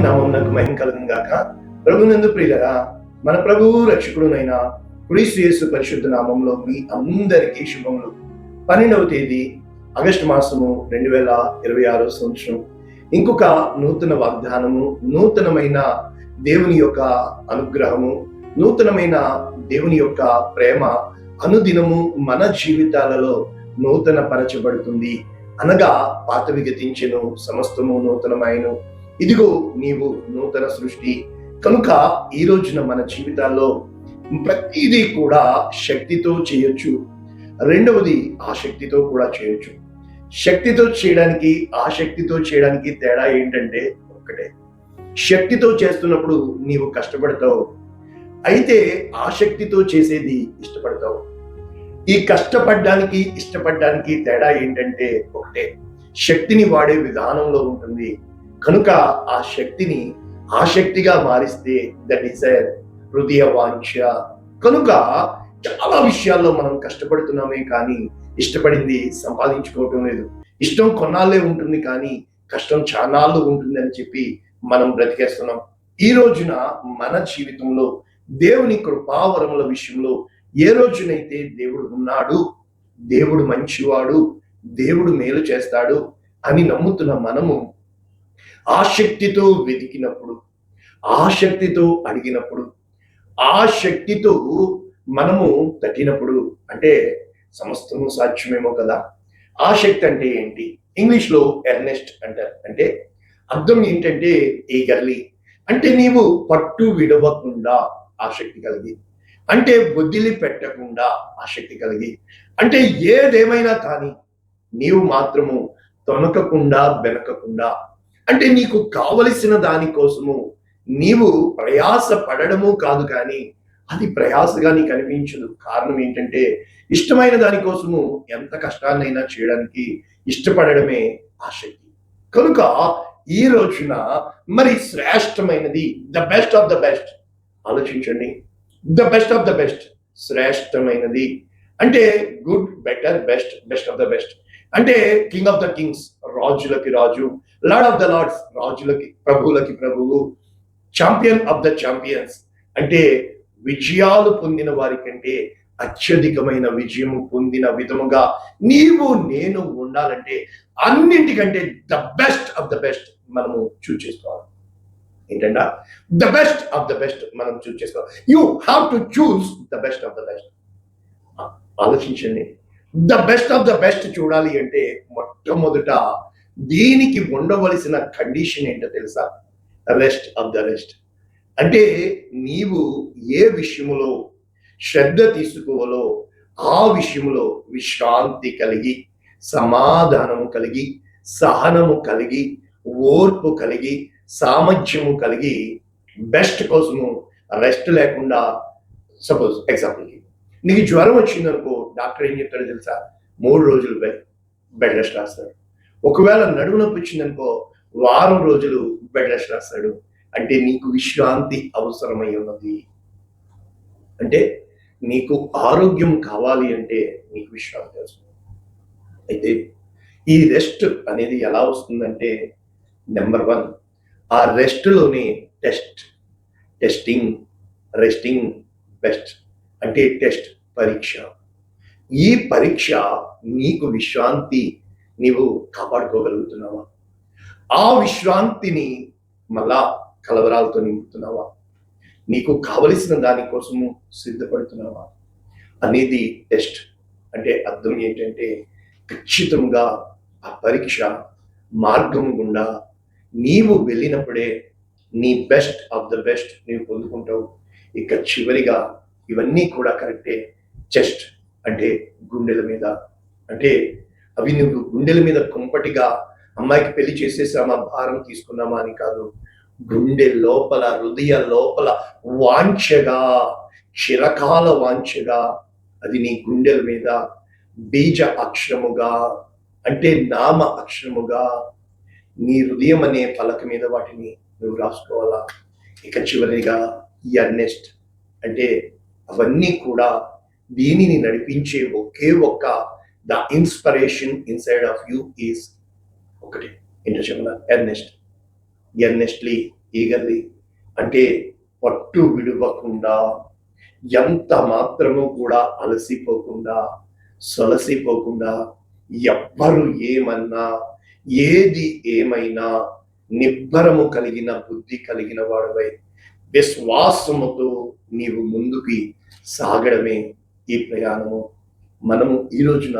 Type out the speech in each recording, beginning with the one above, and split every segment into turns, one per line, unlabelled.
నామమునకు మహిమ కలుగును గాక. ప్రభునందు ప్రియులరా, మన ప్రభువు రక్షకుడునైన క్రీస్తు యేసు పరిశుద్ధ నామంలో మీ అందరికీ శుభములు. 12వ తేదీ ఆగస్టు మాసము 2026 సంవత్సరం. ఇంకొక నూతన వాగ్దానము, నూతనమైన దేవుని యొక్క అనుగ్రహము, నూతనమైన దేవుని యొక్క ప్రేమ అనుదినము మన జీవితాలలో నూతన పరచబడుతుంది. అనగా పాతవి గతించెను, సమస్తము నూతనమైను, ఇదిగో నీవు నూతన సృష్టి. కనుక ఈ రోజున మన జీవితాల్లో ప్రతిదీ కూడా శక్తితో చేయొచ్చు. రెండవది ఆసక్తితో కూడా చేయొచ్చు. శక్తితో చేయడానికి ఆసక్తితో చేయడానికి తేడా ఏంటంటే ఒక్కటే, శక్తితో చేస్తున్నప్పుడు నీవు కష్టపడతావు, అయితే ఆసక్తితో చేసేది ఇష్టపడతావు. ఈ కష్టపడడానికి ఇష్టపడడానికి తేడా ఏంటంటే ఒకటే, శక్తిని వాడే విధానంలో ఉంటుంది. కనుక ఆ శక్తిని ఆసక్తిగా మారిస్తే ద డిజైర్, హృదయ వాంఛ. కనుక చాలా విషయాల్లో మనం కష్టపడుతున్నామే కానీ ఇష్టపడింది సంపాదించుకోవటం లేదు. ఇష్టం కొన్నాళ్ళే ఉంటుంది కానీ కష్టం చాలాళ్ళు ఉంటుంది అని చెప్పి మనం బ్రతికేస్తున్నాం. ఈ రోజున మన జీవితంలో దేవుని కృపావరముల విషయంలో ఏ రోజునైతే దేవుడు ఉన్నాడు, దేవుడు మంచివాడు, దేవుడు మేలు చేస్తాడు అని నమ్ముతున్న మనము ఆసక్తితో వెతికినప్పుడు, ఆసక్తితో అడిగినప్పుడు, ఆసక్తితో మనము తట్టినప్పుడు, అంటే సమస్తము సాధ్యమేమో కదా. ఆసక్తి అంటే ఏంటి? ఇంగ్లీష్లో ఎర్నెస్ట్ అంటారు. అంటే అర్థం ఏంటంటే ఈగర్లీ, అంటే నీవు పట్టు విడవకుండా ఆసక్తి కలిగి, అంటే వదిలి పెట్టకుండా ఆసక్తి కలిగి, అంటే ఏదేమైనా కానీ నీవు మాత్రము తొనకకుండా బెనకకుండా, అంటే నీకు కావలసిన దానికోసము నీవు ప్రయాస పడడము కాదు కానీ అది ప్రయాసగా నీకు అనిపించదు. కారణం ఏంటంటే ఇష్టమైన దానికోసము ఎంత కష్టాన్నైనా చేయడానికి ఇష్టపడడమే ఆసక్తి. కనుక ఈ రోజున మరి శ్రేష్టమైనది, the best of the best, ఆలోచించండి. The best of the best, శ్రేష్టమైనది అంటే good, better, best, best of the best. అంటే కింగ్ ఆఫ్ ద కింగ్స్, రాజులకి రాజు, లార్డ్ ఆఫ్ ద లార్డ్స్, రాజులకి ప్రభువులకి ప్రభువు, ఛాంపియన్ ఆఫ్ ద ఛాంపియన్స్, అంటే విజయాలు పొందిన వారి కంటే అత్యధికమైన విజయము పొందిన విధముగా నీవు నేను ఉండాలంటే అన్నింటికంటే the best of the best మనము చూస్ చేసుకోవాలి. ఏంటంటే the best of the best మనం చూస్ చేసుకోవాలి. You have to choose the best of the best. ఆలోచించండి. The best of the best చూడాలి అంటే మొట్టమొదట దీనికి ఉండవలసిన కండిషన్ ఏంటో తెలుసా? Rest of the rest. అంటే నీవు ఏ విషయములో శ్రద్ధ తీసుకోవాలో ఆ విషయములో విశ్రాంతి కలిగి, సమాధానము కలిగి, సహనము కలిగి, ఓర్పు కలిగి, సామర్థ్యము కలిగి, బెస్ట్ కోసము రెస్ట్ లేకుండా. సపోజ్ ఎగ్జాంపుల్కి నీకు జ్వరం వచ్చిందనుకో, డాక్టర్ ఏం చెప్తాడో తెలుసా? 3 రోజులు బెడ్ రెస్ట్ రాస్తాడు. ఒకవేళ నడుము నొప్పి వచ్చిందనుకో, వారం రోజులు బెడ్ రెస్ట్ రాస్తాడు. అంటే నీకు విశ్రాంతి అవసరమై ఉన్నది. అంటే నీకు ఆరోగ్యం కావాలి అంటే నీకు విశ్రాంతి అవసరం. అయితే ఈ రెస్ట్ అనేది ఎలా వస్తుందంటే, నెంబర్ 1, ఆ రెస్ట్లోనే టెస్టింగ్, రెస్టింగ్, బెస్ట్. అంటే టెస్ట్, పరీక్ష. ఈ పరీక్ష నీకు విశ్రాంతి నీవు కాపాడుకోగలుగుతున్నావా? ఆ విశ్రాంతిని మళ్ళా కలవరాలతో నింపుతున్నావా? నీకు కావలసిన దానికోసము సిద్ధపడుతున్నావా అనేది టెస్ట్. అంటే అర్థం ఏంటంటే ఖచ్చితంగా ఆ పరీక్ష మార్గం గుండా నీవు వెళ్ళినప్పుడే నీ బెస్ట్ ఆఫ్ ద బెస్ట్ నీవు పొందుకుంటావు. ఇక చివరిగా ఇవన్నీ కూడా కరెక్టే. చెస్ట్ అంటే గుండెల మీద, అంటే అవి నువ్వు గుండెల మీద కుంపటిగా అమ్మాయికి పెళ్లి చేసేసామా, భారం తీసుకున్నామా అని కాదు. గుండె లోపల, హృదయ లోపల వాంఛగా, చిరకాల వాంఛగా అది నీ గుండెల మీద బీజ అక్షరముగా, అంటే నామ అక్షరముగా నీ హృదయం అనే పలక మీద వాటిని నువ్వు రాసుకోవాలా. ఇక చివరిగా ఎర్నెస్ట్, అంటే అవన్నీ కూడా దీనిని నడిపించే ఒకే ఒక్క the inspiration inside of you is ఒకటి. ఏంటో చెప్పనా? ఎర్నెస్ట్లీ ఈగర్లీ అంటే పట్టు విడవకుండా, ఎంత మాత్రము కూడా అలసిపోకుండా, సొలసిపోకుండా, ఎవ్వరు ఏమన్నా, ఏది ఏమైనా నిబ్బరము కలిగిన బుద్ధి కలిగిన వాడవై విశ్వాసముతో నీవు ముందుకి సాగడమే ఈ ప్రయాణము. మనము ఈ రోజున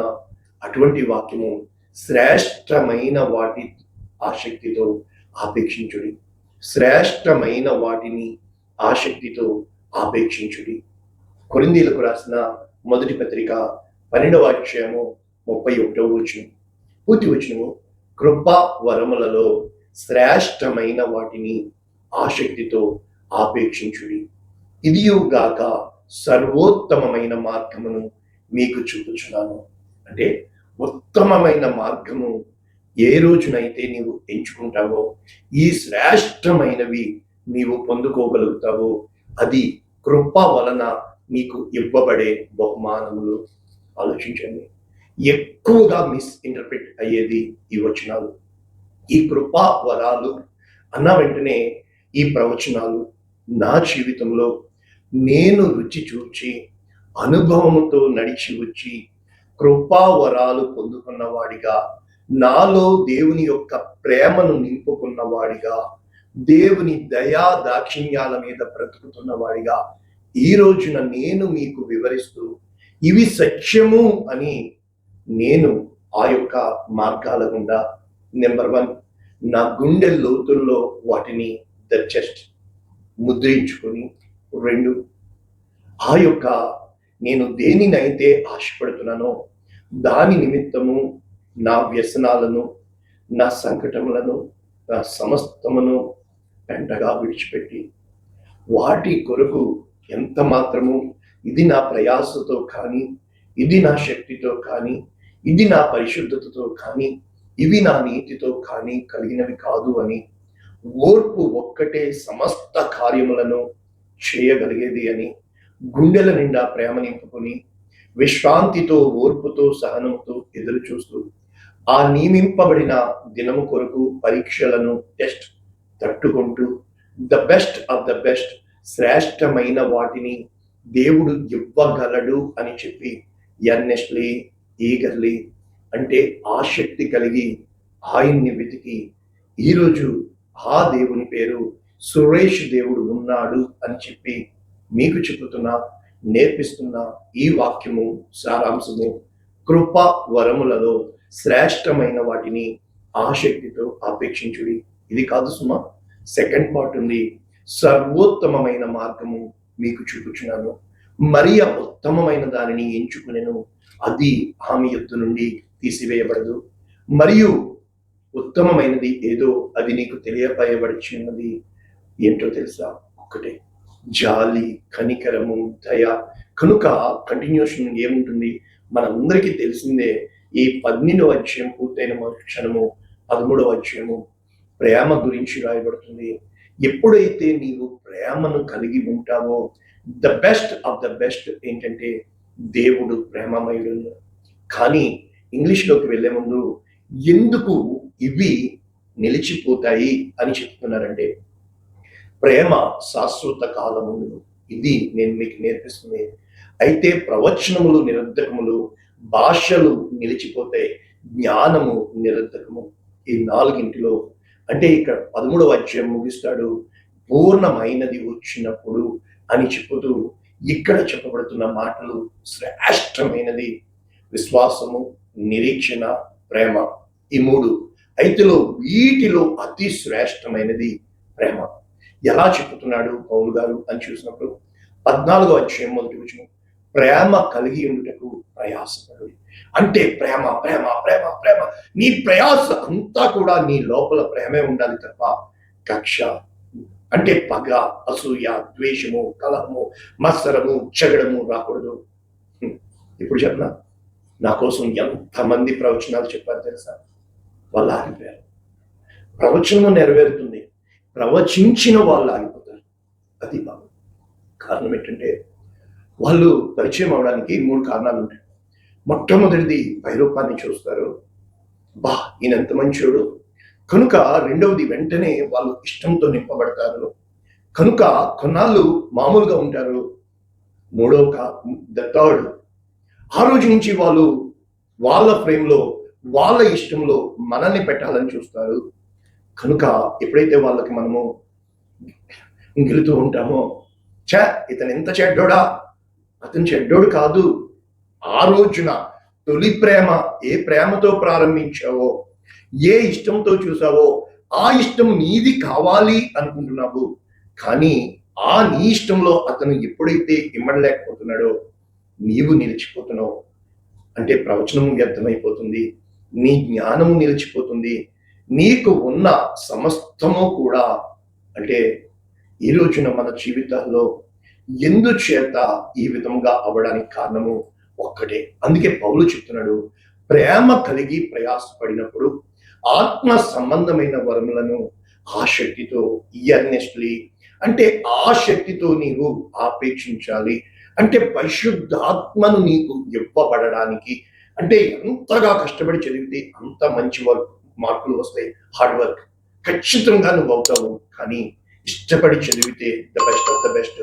అటువంటి వాక్యము, శ్రేష్టమైన వాటి ఆసక్తితో ఆపేక్షించుడి, శ్రేష్టమైన వాటిని ఆసక్తితో ఆపేక్షించుడి. కొరింథీయులకు రాసిన మొదటి పత్రిక 12వ అధ్యాయము 31వ వచనం, పూర్తి వచనము, కృపా వరములలో శ్రేష్టమైన వాటిని ఆసక్తితో ఆపేక్షించుడి, ఇదియుగాక సర్వోత్తమమైన మార్గమును మీకు చూపుచున్నాను. అంటే ఉత్తమమైన మార్గము ఏ రోజునైతే నీవు ఎంచుకుంటావో, ఈ శ్రేష్టమైనవి నీవు పొందుకోగలుగుతావో, అది కృప వలన నీకు ఇవ్వబడే బహుమానములు. ఆలోచించండి, ఎక్కువగా మిస్ఇంటర్ప్రిట్ అయ్యేది ఈ వచనాలు. ఈ కృపా వరాలు అన్న వెంటనే ఈ ప్రవచనాలు నా జీవితంలో నేను రుచి చూచి అనుభవముతో నడిచి వచ్చి కృపా వరాలు పొందుకున్న వాడిగా, నాలో దేవుని యొక్క ప్రేమను నింపుకున్న వాడిగా, దేవుని దయా దాక్షిణ్యాల మీద బ్రతుకుతున్న వాడిగా ఈ రోజున నేను మీకు వివరిస్తూ ఇవి సత్యము అని నేను ఆ యొక్క మార్గాల గుండా నెంబర్ 1 నా గుండె లోతుల్లో వాటిని జస్ట్ ముద్రించుకొని, 2 ఆ యొక్క నేను దేనినైతే ఆశపడుతున్నానో దాని నిమిత్తము నా వ్యసనాలను, నా సంకటములను, నా సమస్తమును వెంటగా విడిచిపెట్టి, వాటి కొరకు ఎంత మాత్రము ఇది నా ప్రయాసతో కానీ, ఇది నా శక్తితో కానీ, ఇది నా పరిశుద్ధతతో కానీ, ఇవి నా నీతితో కానీ కలిగినవి కాదు అని, ఓర్పు ఒక్కటే సమస్త కార్యములను చేయగలిగేది అని గుండెల నిండా ప్రేమ నింపుకొని విశ్రాంతితో, ఓర్పుతో, సహనంతో ఎదురు చూస్తూ ఆ నియమింపబడిన దినము కొరకు పరీక్షలను టెస్ట్ తట్టుకుంటూ the best of the best, శ్రేష్టమైన వాటిని దేవుడు ఇవ్వగలడు అని చెప్పి ఎర్నెస్ట్లీ, ఈగర్లీ అంటే ఆసక్తి కలిగి ఆయన్ని వెతికి ఈరోజు ఆ దేవుని పేరు సురేష్ దేవుడు ఉన్నాడు అని చెప్పి మీకు చెబుతున్నా, నేర్పిస్తున్న ఈ వాక్యము సారాంశము, కృప వరములలో శ్రేష్టమైన వాటిని ఆసక్తితో ఆపేక్షించుడి. ఇది కాదు సుమా, సెకండ్ పార్ట్ ఉంది, సర్వోత్తమమైన మార్గము మీకు చూపుచున్నాను. మరియ ఉత్తమమైన దానిని ఎంచుకునేను, అది ఆమె యొద్ద నుండి తీసివేయబడదు. మరియు ఉత్తమమైనది ఏదో అది నీకు తెలియపయబడిచినది ఏంటో తెలుసా? ఒకటే, జాలి, కనికరము, దయ. కనుక కంటిన్యూషన్ ఏముంటుంది? మనందరికీ తెలిసిందే. ఈ 12వ అధ్యాయం పూర్తయిన క్షణము 13వ అధ్యాయము ప్రేమ గురించి రాయబడుతుంది. ఎప్పుడైతే నీవు ప్రేమను కలిగి ఉంటావో, the best of the best ఏంటంటే దేవుడు ప్రేమమయుడు. కానీ ఇంగ్లీష్లోకి వెళ్ళే ముందు ఎందుకు ఇవి నిలిచిపోతాయి అని చెప్తున్నారంటే, ప్రేమ శాశ్వత కాలము. ఇది నేను మీకు నేర్పిస్తుంది. అయితే ప్రవచనములు నిరర్ధకములు, భాషలు నిలిచిపోతాయి, జ్ఞానము నిరర్ధకము. ఈ 4 అంటే ఇక్కడ 13వ అధ్యాయం ముగిస్తాడు, పూర్ణమైనది వచ్చినప్పుడు అని చెప్పుతూ ఇక్కడ చెప్పబడుతున్న మాటలు శ్రేష్టమైనది విశ్వాసము, నిరీక్షణ, ప్రేమ. ఈ 3 అయితేలో వీటిలో అతి శ్రేష్టమైనది ప్రేమ. ఎలా చెప్పుతున్నాడు పౌలు గారు అని చూసినప్పుడు 14వ అధ్యాయం 1వ వచనం, ప్రేమ కలిగి ఉండుటకు ప్రయాసపడు. అంటే ప్రేమ ప్రేమ ప్రేమ ప్రేమ, నీ ప్రయాస అంతా కూడా నీ లోపల ప్రేమే ఉండాలి తప్ప కక్ష అంటే పగ, అసూయ, ద్వేషము, కలహము, మత్సరము, చెగడము రాకూడదు. ఇప్పుడు చెప్పనా, నా కోసం ఎంతమంది ప్రవచనాలు చెప్పారు తెలుసా? వాళ్ళు ఆగిపోయారు. ప్రవచనము నెరవేరుతుంది, ప్రవచించిన వాళ్ళు ఆగిపోతారు. అది బాబు కారణం ఏంటంటే, వాళ్ళు పరిచయం అవడానికి 3 కారణాలు ఉంటాయి. మొట్టమొదటిది పైరూపాన్ని చూస్తారు. బా, ఈయన ఎంత మంచోడు, కనుక రెండవది వెంటనే వాళ్ళు ఇష్టంతో నింపబడతారు. కనుక కొన్నాళ్ళు మామూలుగా ఉంటారు. మూడవ థర్డ్ ఆ రోజు నుంచి వాళ్ళు వాళ్ళ ఫ్రేమ్‌లో, వాళ్ళ ఇష్టంలో మనల్ని పెట్టాలని చూస్తారు. కనుక ఎప్పుడైతే వాళ్ళకి మనము గెలుతూ ఉంటామో, ఛ! ఇతను ఎంత చెడ్డోడా! అతను చెడ్డోడు కాదు. ఆ రోజున తొలి ప్రేమ ఏ ప్రేమతో ప్రారంభించావో, ఏ ఇష్టంతో చూసావో, ఆ ఇష్టం నీది కావాలి అనుకుంటున్నావు. కానీ నీ ఇష్టంలో అతను ఎప్పుడైతే ఇమ్మడలేకపోతున్నాడో, నీవు నిలిచిపోతున్నావు. అంటే ప్రవచనము వ్యర్థమైపోతుంది. నీ జ్ఞానము నిలిచిపోతుంది. నీకు ఉన్న సమస్తము కూడా అంటే ఈ రోజున మన జీవితాల్లో ఎందుచేత ఈ విధంగా అవ్వడానికి కారణము ఒక్కటే. అందుకే పౌలు చెప్తున్నాడు, ప్రేమ కలిగి ప్రయాసపడినప్పుడు ఆత్మ సంబంధమైన వరములను ఆ శక్తితో ఎర్నెస్ట్లీ అంటే ఆ శక్తితో నీవు ఆపేక్షించాలి. అంటే పరిశుద్ధాత్మను నీకు ఇవ్వబడడానికి అంటే ఎంతగా కష్టపడి చదివితే అంత మంచి మార్కులు వస్తాయి. హార్డ్ వర్క్ ఖచ్చితంగా నువ్వు అవుతావు. కానీ ఇష్టపడి చదివితే the best of the best.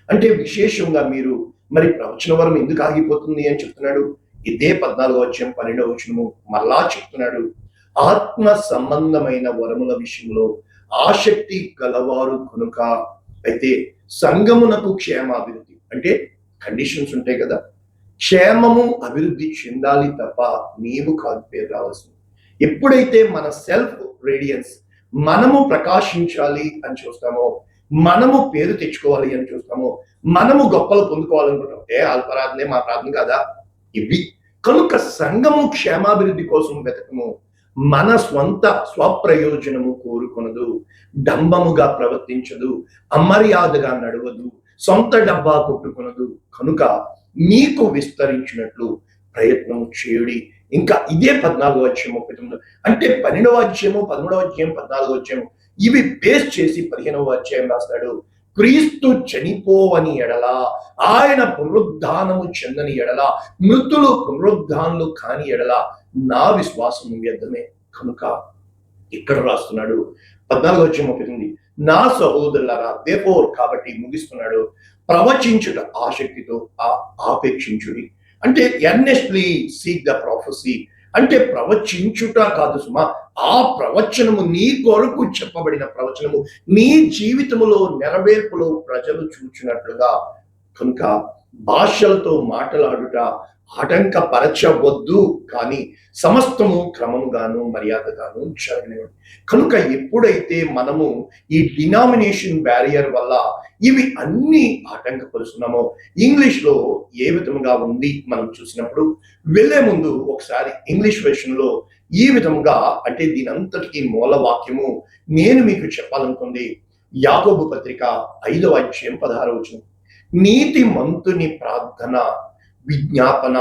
అంటే విశేషంగా మీరు మరి ప్రవచన వరం ఎందుకు ఆగిపోతుంది అని చెప్తున్నాడు. ఇదే 14వ అధ్యాయం 12వ వచనము మరలా చెప్తున్నాడు. ఆత్మ సంబంధమైన వరముల విషయంలో ఆసక్తి గలవారు కనుక అయితే సంఘమునకు క్షేమాభివృద్ధి అంటే కండిషన్స్ ఉంటాయి కదా. క్షేమము అభివృద్ధి చెందాలి తప్ప నీవు కాదు పేరు రావాల్సింది. ఎప్పుడైతే మన సెల్ఫ్ రేడియన్స్ మనము ప్రకాశించాలి అని చూస్తామో, మనము పేరు తెచ్చుకోవాలి అని చూస్తామో, మనము గొప్పలు పొందుకోవాలనుకుంటాం. అల్పరాధనే మా ప్రార్థన కదా ఇవి. కనుక సంఘము క్షేమాభివృద్ధి కోసం వెతకము. మన స్వప్రయోజనము కోరుకొనదు, డంబముగా ప్రవర్తించదు, అమర్యాదగా నడవదు, సొంత డబ్బా కొట్టుకొనదు. కనుక మీకు విస్తరించినట్లు ప్రయత్నం చేయుడి. ఇంకా ఇదే 14వ అధ్యాయము 19 అంటే 12వ అధ్యాయము 13వ అధ్యాయం 14వ అధ్యాయం ఇవి బేస్ చేసి 15వ అధ్యాయం రాస్తాడు. క్రీస్తు చనిపోవని ఎడల, ఆయన పునరుద్ధానము చెందని ఎడల, మృతులు పునరుద్ధానులు కాని ఎడల నా విశ్వాసము వ్యర్థమే. కనుక ఇక్కడ రాస్తున్నాడు 14వ అధ్యాయం 19 నా సహోదరులారా దేర్ఫోర్ కాబట్టి ముగిస్తున్నాడు, ప్రవచించుట ఆసక్తితో ఆపేక్షించుడి. అంటే ఎర్నెస్ట్లీ సీక్ ద ప్రొఫెసీ అంటే ప్రవచించుట కాదు సుమా, ఆ ప్రవచనము నీ కొరకు చెప్పబడిన ప్రవచనము నీ జీవితములో నెరవేర్పులో ప్రజలు చూచినట్లుగా. కనుక భాషలతో మాట్లాడుట ఆటంకపరచవద్దు, కానీ సమస్తము క్రమముగాను మర్యాదగాను జరగనివ్వండి. కనుక ఎప్పుడైతే మనము ఈ డినామినేషన్ బ్యారియర్ వల్ల ఇవి అన్ని ఆటంకపరుస్తున్నామో, ఇంగ్లీష్ లో ఏ విధముగా ఉంది మనం చూసినప్పుడు వెళ్లే ముందు ఒకసారి ఇంగ్లీష్ వెర్షన్ లో ఈ విధముగా అంటే దీని అంతటికి మూల వాక్యము నేను మీకు చెప్పాలనుకుంది యాకోబు పత్రిక 5వ అధ్యాయం 16వ వచనం. నీతి మంతుని ప్రార్థన విజ్ఞాపన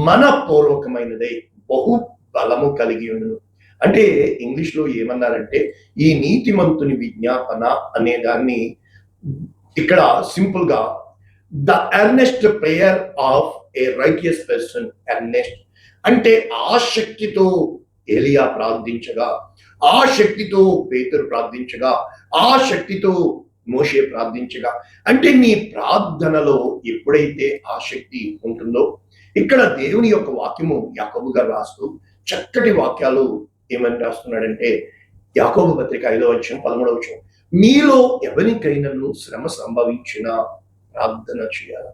మనపూర్వకమైనదై బహు బలము కలిగి ఉండును. అంటే ఇంగ్లీష్ లో ఏమన్నారంటే ఈ నీతిమంతుని విజ్ఞాపన అనే దాన్ని ఇక్కడ సింపుల్ గా the earnest prayer of a righteous person. Earnest అంటే ఆసక్తితో ఏలియా ప్రార్థించగా, ఆ శక్తితో పేతురు ప్రార్థించగా, ఆ శక్తితో మోషే ప్రార్థించగా, అంటే నీ ప్రార్థనలో ఎప్పుడైతే ఆ శక్తి ఉంటుందో, ఇక్కడ దేవుని యొక్క వాక్యము యాకోబు గారు రాస్తూ చక్కటి వాక్యాలు ఏమని రాస్తున్నాడంటే యాకోబు పత్రిక 5వ అధ్యాయం 13వ వచనం, మీలో ఎవరికైనాను శ్రమ సంభవించిన ప్రార్థన చేయాలి,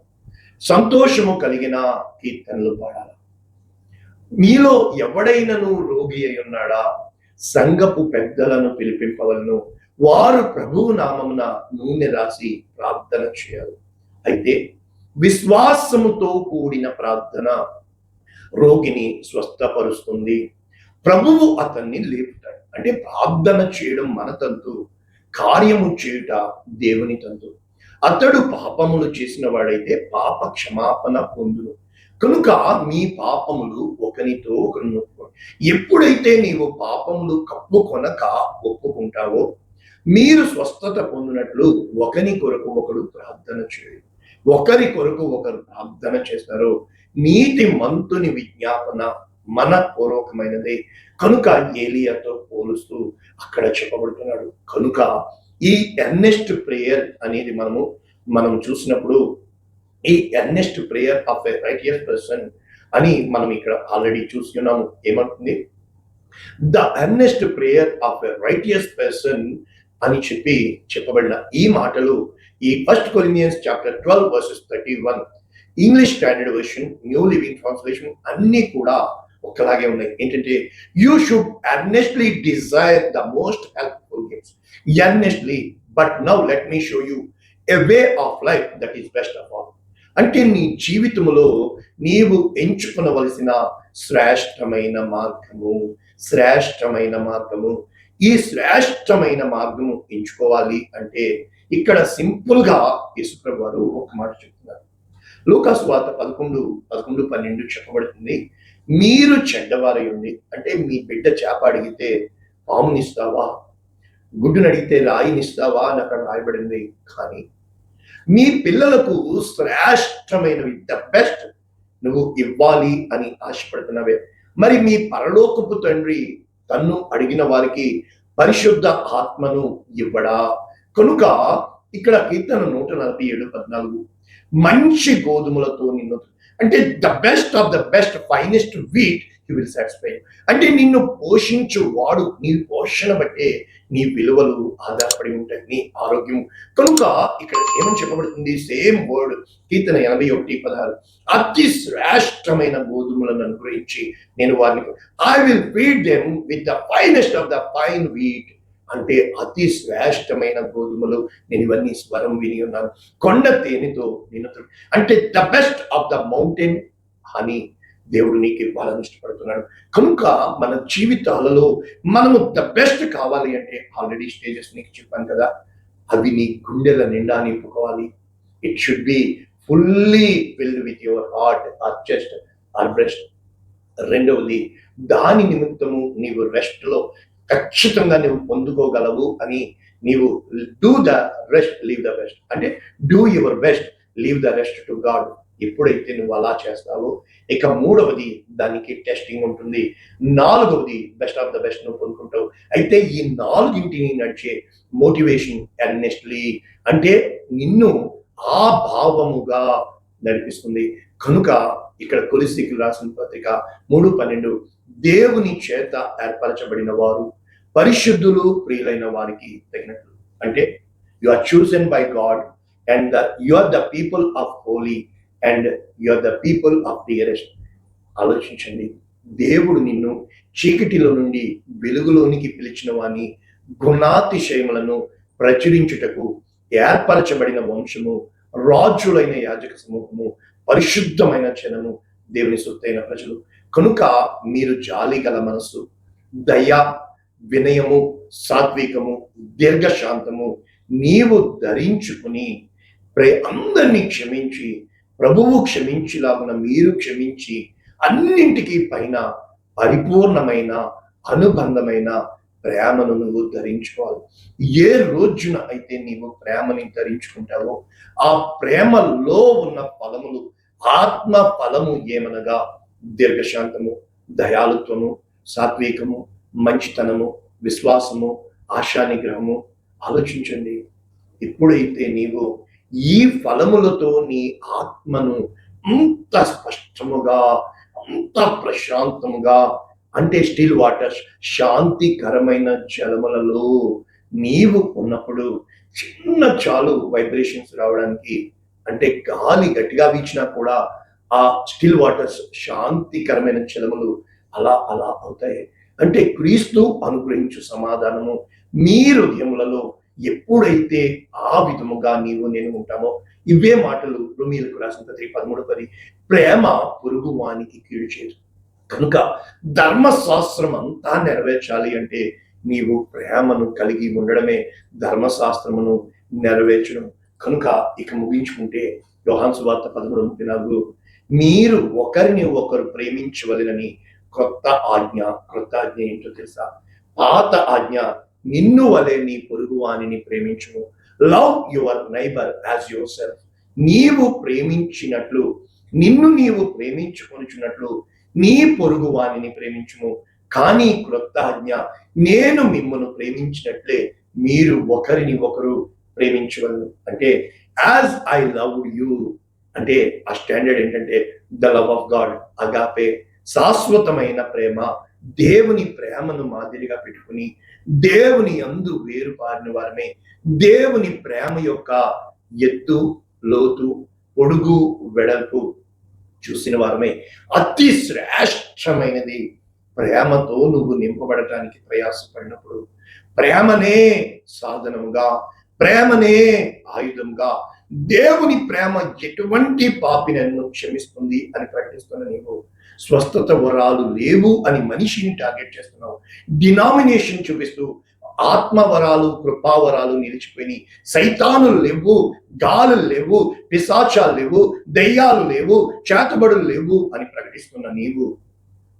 సంతోషము కలిగిన కీర్తనలు పాడాలి. మీలో ఎవడైనను రోగి అయి ఉన్నాడా, సంఘపు పెద్దలను పిలిపింపవలను, వారు ప్రభువు నామమున నూనె రాసి ప్రార్థన చేయాలి. అయితే విశ్వాసముతో కూడిన ప్రార్థన రోగిని స్వస్థపరుస్తుంది, ప్రభువు అతన్ని లేపుతాడు. అంటే ప్రార్థన చేయడం మన తంతు, కార్యము చేయుట దేవుని తంతు. అతడు పాపములు చేసిన వాడైతే పాప క్షమాపణ పొందును. కనుక మీ పాపములు ఒకరితో ఒకరు ఎప్పుడైతే నీవు పాపములు కప్పుకొనక ఒప్పుకుంటావో, మీరు స్వస్థత పొందినట్లు ఒకరి కొరకు ఒకడు ప్రార్థన చేయండి. ఒకరి కొరకు ఒకరు ప్రార్థన చేస్తారు. నీతి మంతుని విజ్ఞాపన మనపూర్వకమైనదే కనుక ఏలియాతో పోలుస్తూ అక్కడ చెప్పబడుతున్నాడు. కనుక ఈ ఎర్నెస్ట్ ప్రేయర్ అనేది మనం చూసినప్పుడు ఈ earnest prayer of a righteous person అని మనం ఇక్కడ ఆల్రెడీ చూస్తున్నాము. ఏమంటుంది? The earnest prayer of a righteous person అని చెప్పబడిన ఈ మాటలు ఈ 1 Corinthians chapter 12 verses 31 English standard version, new living translation అన్ని కూడా ఒకలాగే ఉన్నాయి. ఏంటంటే you should earnestly Dzire the most helpful gifts earnestly, but now let me show you a way of life that is best of all. అంటే నీ జీవితంలో నీవు ఎంచుకునవలసిన శ్రేష్టమైన మార్గము ఈ శ్రేష్టమైన మార్గము ఎంచుకోవాలి అంటే ఇక్కడ సింపుల్ గా యేసుప్రభువు వారు ఒక మాట చెప్తున్నారు. లూకాసు వార్త 11:12 చెప్పబడుతుంది, మీరు చెడ్డవారై ఉండి, అంటే మీ బిడ్డ చేప అడిగితే పామునిస్తావా, గుడ్డును అడిగితే రాయినిస్తావా అని అక్కడ రాయబడింది. కానీ మీ పిల్లలకు శ్రేష్టమైనవి ద బెస్ట్ నువ్వు ఇవ్వాలి అని ఆశపడుతున్నావే, మరి మీ పరలోకపు తండ్రి తన్ను అడిగిన వారికి పరిశుద్ధ ఆత్మను ఇవ్వడా? కనుక ఇక్కడ కీర్తన 147:14 మంచి గోధుమలతో నిన్ను, అంటే the best of the best finest wheat he will satisfy. అంటే నిన్ను పోషించు వాడు, నీ పోషణ బట్టే నీ విలువలు ఆధారపడి ఉంటాయి, నీ ఆరోగ్యం. కనుక ఇక్కడ ఏమని చెప్పబడుతుంది? సేమ్ వర్డ్ కీర్తన 81:16 అతి శ్రేష్టమైన గోధుమలను అనుగ్రహించి నేను వారిని I will feed them with the finest of the fine wheat. అంటే అతి శ్రేష్టమైన గోధుమలు, నేను ఇవన్నీ స్వరం విని ఉన్నాను, కొండ తేనెతో నిన్ను, అంటే the best of the mountain honey దేవుడు నీకు ఇవ్వాలని ఇష్టపడుతున్నాడు. కనుక మన జీవితాలలో మనము ద బెస్ట్ కావాలి అంటే ఆల్రెడీ స్టేజెస్ నీకు చెప్పాను కదా, అవి నీ గుండెల నిండా నింపుకోవాలి. It should be fully filled with your heart or chest or breast. రెండవది, దాని నిమిత్తము నీవు రెస్ట్ లో ఖచ్చితంగా నువ్వు పొందుకోగలవు అని నీవు do the rest leave the best, అంటే do your best leave the rest to God. ఎప్పుడైతే నువ్వు అలా చేస్తావో, ఇక మూడవది దానికి టెస్టింగ్ ఉంటుంది, నాలుగవది బెస్ట్ ఆఫ్ ద బెస్ట్ నువ్వు పొందుకుంటావు. అయితే ఈ నాలుగింటిని నడిచే మోటివేషన్ ఎర్నెస్ట్లీ, అంటే నిన్ను ఆ భావముగా నడిపిస్తుంది. కనుక ఇక్కడ కొలిసీకి రాసిన పత్రిక 3:12 దేవుని చేత ఏర్పరచబడిన వారు పరిశుద్ధులు ప్రియులైన వారికి తగినట్లు, అంటే you are chosen by God and you are the people of holy and you are the people of dearest. ఆలోచించండి, దేవుడు నిన్ను చీకటిలో నుండి వెలుగులోనికి పిలిచిన వాని గుణాతిశయములను ప్రచురించుటకు ఏర్పరచబడిన వంశము, రాజులైన యాజక సమూహము, పరిశుద్ధమైన జనము, దేవుని సొత్తైన ప్రజలు. కనుక మీరు జాలి గల మనస్సు, దయ, వినయము, సాత్వికము, దీర్ఘశాంతము నీవు ధరించుకుని అందరినీ క్షమించి ప్రభువు క్షమించిలాగున మీరు క్షమించి అన్నింటికీ పైన పరిపూర్ణమైన అనుబంధమైన ప్రేమను నువ్వు ధరించుకోవాలి. ఏ రోజున అయితే నీవు ప్రేమని ధరించుకుంటావో ఆ ప్రేమలో ఉన్న ఫలములు, ఆత్మ ఫలము ఏమనగా దీర్ఘశాంతము, దయాళుత్వము, సాత్వికము, మంచితనము, విశ్వాసము, ఆశానిగ్రహము. ఆలోచించండి, ఎప్పుడైతే నీవు ఈ ఫలములతో నీ ఆత్మను అంత స్పష్టముగా, అంత ప్రశాంతముగా, అంటే స్టిల్ వాటర్స్, శాంతికరమైన జలములలో నీవు ఉన్నప్పుడు చిన్న చాలు వైబ్రేషన్స్ రావడానికి, అంటే గాలి గట్టిగా వీచినా కూడా ఆ స్టిల్ వాటర్స్, శాంతికరమైన జలములు అలా అవుతాయి. అంటే క్రీస్తు అనుగ్రహించు సమాధానము మీ హృదయములలో ఎప్పుడైతే ఆ విధముగా నీవు నేను ఉంటామో, ఇవే మాటలు రోమీయులకు రాసిన పత్రిక 13:10 ప్రేమ పొరుగు వానికి కీడు చేయదు. కనుక ధర్మశాస్త్రం అంతా నెరవేర్చాలి అంటే నీవు ప్రేమను కలిగి ఉండడమే ధర్మశాస్త్రమును నెరవేర్చడం. కనుక ఇక ముగించుకుంటే యోహాను సువార్త 13:34 మీరు ఒకరిని ఒకరు ప్రేమించవలెనని క్రొత్త ఆజ్ఞ ఏంటో తెలుసా? పాత ఆజ్ఞ నిన్ను వలె నీ పొరుగు వానిని ప్రేమించుము. Love your neighbour as yourself. నీవు ప్రేమించినట్లు, నిన్ను నీవు ప్రేమించుకొనుచున్నట్లు నీ పొరుగు వానిని ప్రేమించుము. కానీ క్రొత్త ఆజ్ఞ, నేను మిమ్మల్ని ప్రేమించినట్లే మీరు ఒకరిని ఒకరు ప్రేమించవలను. అంటే యాజ్ ఐ లవ్ యూ అంటే ఆ స్టాండర్డ్ ఏంటంటే the love of God, agape, శాశ్వతమైన ప్రేమ. దేవుని ప్రేమను మాదిరిగా పెట్టుకుని దేవుని యందు వేరుపారిన వారమే. దేవుని ప్రేమ యొక్క ఎత్తు, లోతు, పొడుగు, వెడల్పు చూసిన వారమే. అతి శ్రేష్టమైనది ప్రేమతో నువ్వు నింపబడటానికి ప్రయాసపడినప్పుడు ప్రేమనే సాధనముగా, ప్రేమనే ఆయుధంగా, దేవుని ప్రేమ ఎటువంటి పాపినను క్షమిస్తుంది అని ప్రకటిస్తున్న నీవు స్వస్థత వరాలు లేవు అని మనిషిని టార్గెట్ చేస్తున్నావు. డినామినేషన్ చూపిస్తూ ఆత్మవరాలు, కృపావరాలు నిలిచిపోయి సైతానులు లేవు, గాలులు లేవు, పిశాచాలు లేవు, దయ్యాలు లేవు, చేతబడులు లేవు అని ప్రకటిస్తున్న నీవు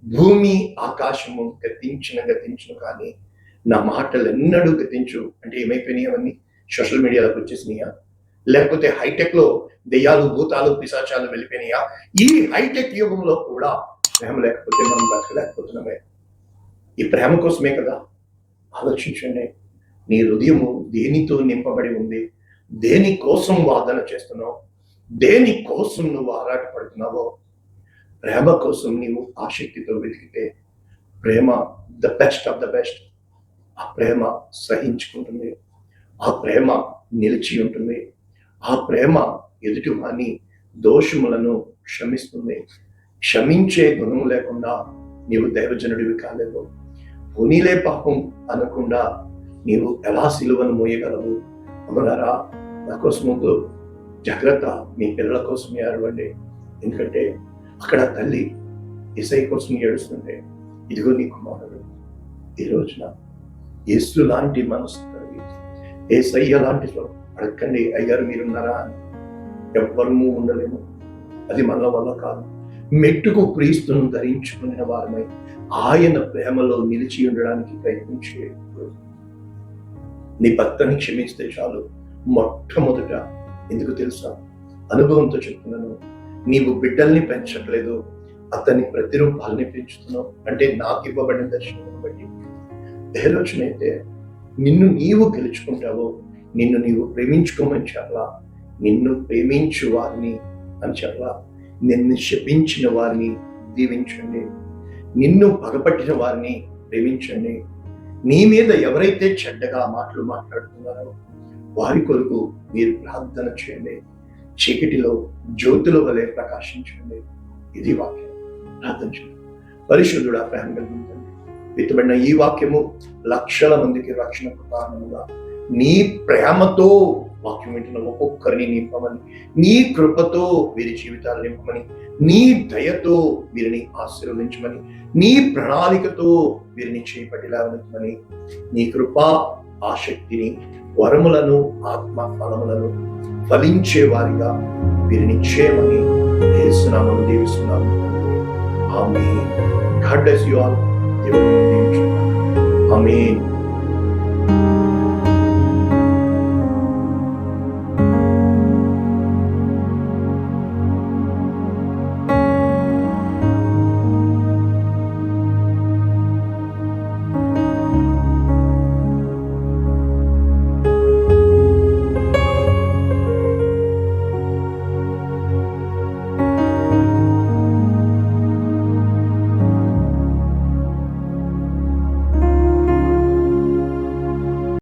భూమి ఆకాశము గతించిన కానీ నా మాటలు ఎన్నడూ గతించు అంటే ఏమైపోయినాయి? అవన్నీ సోషల్ మీడియాలోకి వచ్చేసినాయా? లేకపోతే హైటెక్ లో దెయ్యాలు, భూతాలు, పిశాచాలు వెళ్ళిపోయినాయా? ఈ హైటెక్ యుగంలో కూడా ప్రేమ లేకపోతే మనం బ్రతకలేకపోతున్నామే. ఈ ప్రేమ కోసమే కదా. ఆలోచించండి, నీ హృదయము దేనితో నింపబడి ఉంది? దేని కోసం వాదన చేస్తున్నావు? దేని కోసం నువ్వు ఆరాటపడుతున్నావో ప్రేమ కోసం నీవు ఆసక్తితో వెతికితే ప్రేమ the best of the best. ఆ ప్రేమ సహించుకుంటుంది, ఆ ప్రేమ నిలిచి ఉంటుంది, ఆ ప్రేమ ఎదుటి వాని దోషములను క్షమిస్తుంది. క్షమించే గుణము లేకుండా నీవు దైవజనుడివి కాలేవు. పోనీలే పాపం అనకుండా నీవు ఎలా సిలువను మోయగలవు? అమ్మగారా, నా కోసం జాగ్రత్త, మీ పిల్లల కోసం ఏడవండి. ఎందుకంటే అక్కడ తల్లి యేసయ్య కోసం ఏడుస్తుంటే ఇదిగో నీ కుమారుడు. ఈ రోజున యేసు లాంటి మనసు కలిగి యేసయ్య లాంటి అడగండి, అయ్యారు మీరున్నారా అని. ఎవ్వరము ఉండలేము, అది మన వల్ల కాదు. మెట్టుకు క్రీస్తును ధరించుకున్న వారమై ఆయన ప్రేమలో నిలిచి ఉండడానికి ప్రయత్నించే నీ భర్తని క్షమిస్తే చాలు. మొట్టమొదట ఎందుకు తెలుసా? అనుభవంతో చెప్తున్నాను. నీవు బిడ్డల్ని పెంచట్లేదు, అతని ప్రతిరూపాలని పెంచుతున్నావు. అంటే నాకు ఇవ్వబడిన దర్శనం బట్టి ఏ రోజునైతే నిన్ను నీవు గెలుచుకుంటావో, నిన్ను నీవు ప్రేమించుకోమని చెప్పలా, నిన్ను ప్రేమించు వారిని అని చెప్పలా, నిన్ను శపించిన వారిని దీవించండి, నిన్ను పగపట్టిన వారిని ప్రేమించండి. నీ మీద ఎవరైతే చెడ్డగా మాటలు మాట్లాడుతున్నారో వారి కొరకు మీరు ప్రార్థన చేయండి. చీకటిలో జ్యోతుల వలె ప్రకాశించండి. ఇది వాక్యం. ప్రార్థన చేయండి. పరిశుద్ధుడా, ప్రేమ కలిగిందండి, విత్తబడిన ఈ వాక్యము లక్షల మందికి రక్షణకు కారణముగా నీ ప్రేమతో వాక్యం వింటున్న ఒక్కొక్కరిని నింపమని, నీ కృపతో వీరి జీవితాలు నింపమని, నీ దయతో వీరిని ఆశీర్వదించమని, నీ ప్రణాళికతో వీరిని చేపట్టేలా ఉంచమని, నీ కృప ఆసక్తిని, వరములను, ఆత్మ ఫలములను ఫలించే వారిగా వీరిని చేయమని యేసునామములో దీవిస్తున్నాము. ఆమేన్. God bless you all. దేవుడు దీవించును. ఆమేన్.